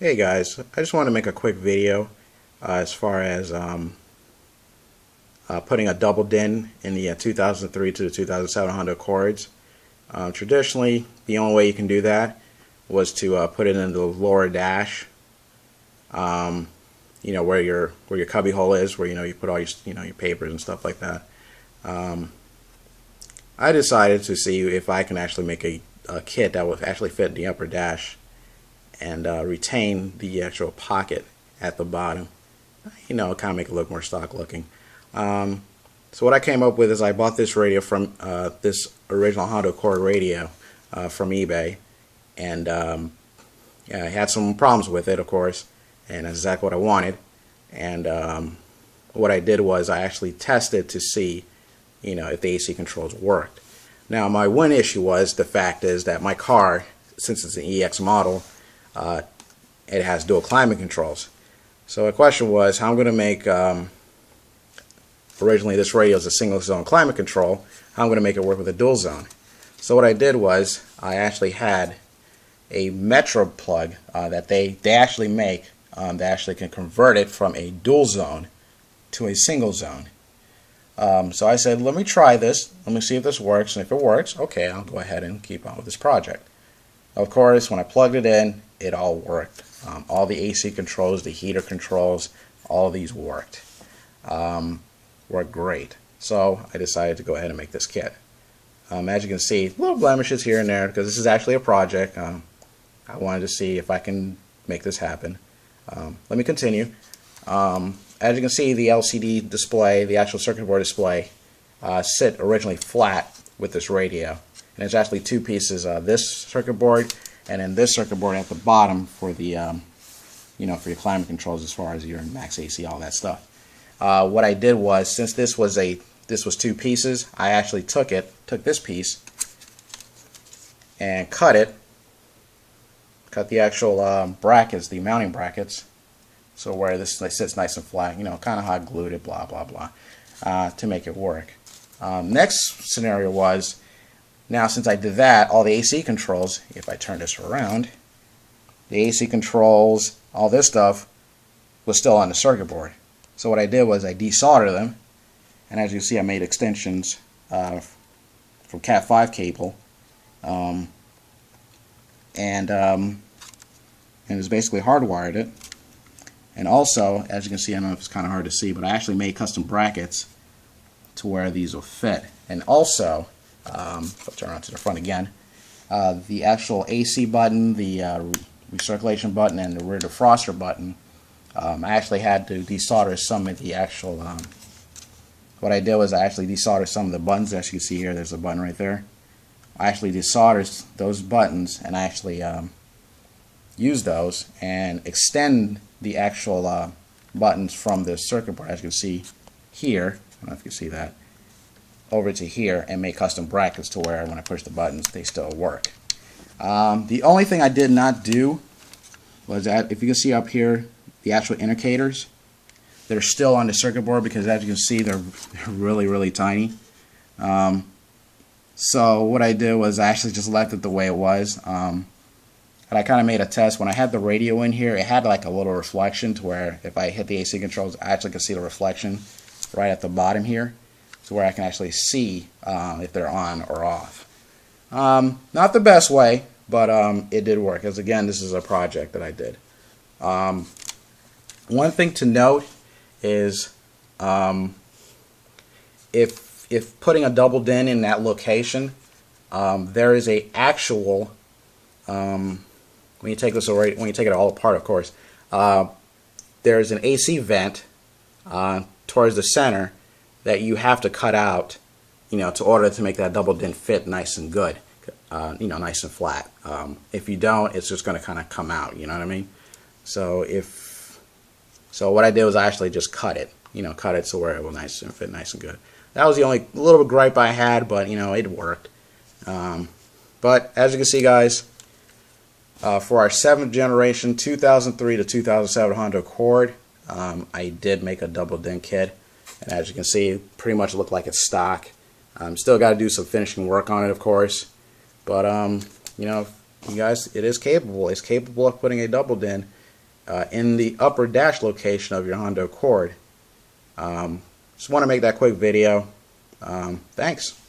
Hey guys, I just want to make a quick video as far as putting a double DIN in the 2003 to the 2007 Honda Accords. Traditionally, the only way you can do that was to put it in the lower dash, where your cubby hole is, where you put all your your papers and stuff like that. I decided to see if I can actually make a kit that would actually fit the upper dash and retain the actual pocket at the bottom. Kind of make it look more stock looking. So what I came up with is I bought this radio from this original Honda Accord radio from eBay, and I had some problems with it, of course, and that's exactly what I wanted. And what I did was I actually tested to see, if the AC controls worked. Now my one issue was the fact is that my car, since it's an EX model, it has dual climate controls. So the question was how I'm going to make, originally this radio is a single zone climate control, how I'm going to make it work with a dual zone. So what I did was I actually had a Metro plug that they actually make that actually can convert it from a dual zone to a single zone. So I said, let me try this, let me see if this works, and if it works, okay, I'll go ahead and keep on with this project. Of course, when I plugged it in, it all worked. All the AC controls, the heater controls, all of these worked. Worked great. So I decided to go ahead and make this kit. As you can see, little blemishes here and there because this is actually a project. I wanted to see if I can make this happen. Let me continue. As you can see, the LCD display, the actual circuit board display, sit originally flat with this radio. And it's actually two pieces, this circuit board and then this circuit board at the bottom for the, for your climate controls as far as your max AC, all that stuff. What I did was, since this was two pieces, I actually took this piece and cut the actual brackets, the mounting brackets, so where this sits nice and flat, kind of hot glued it, blah blah blah, to make it work. Next scenario was, now since I did that, all the AC controls, if I turn this around, the AC controls, all this stuff was still on the circuit board. So what I did was I desoldered them, and as you see I made extensions from Cat 5 cable, and it's basically hardwired it. And also, as you can see, I don't know if it's kind of hard to see, but I actually made custom brackets to where these will fit. And also, if I turn around to the front again, the actual AC button, the recirculation button, and the rear defroster button, I actually had to desolder some of the actual, what I did was I actually desoldered some of the buttons. As you can see here, there's a button right there. I actually desoldered those buttons, and I actually use those and extend the actual buttons from the circuit board, as you can see here, I don't know if you can see that, over to here, and make custom brackets to where when I push the buttons they still work. The only thing I did not do was that, if you can see up here, the actual indicators, they're still on the circuit board because, as you can see, they're really tiny. So what I did was I actually just left it the way it was. And I kind of made a test. When I had the radio in here, it had like a little reflection to where if I hit the AC controls, I actually can see the reflection right at the bottom here, to where I can actually see if they're on or off. Not the best way, but it did work, because again, this is a project that I did. One thing to note is if putting a double DIN in that location, there is a actual when you take it all apart, of course, there's an AC vent towards the center that you have to cut out, to order to make that double DIN fit nice and good, nice and flat. If you don't, it's just going to kind of come out. You know what I mean? So what I did was I actually just cut it, cut it so where it will fit nice and good. That was the only little gripe I had, but it worked. But as you can see, guys, for our 7th generation 2003 to 2007 Honda Accord, I did make a double DIN kit, and as you can see, it pretty much looked like it's stock. Still got to do some finishing work on it, of course, but you guys, it is capable. It's capable of putting a double DIN in the upper dash location of your Honda Accord. Just want to make that quick video. Thanks.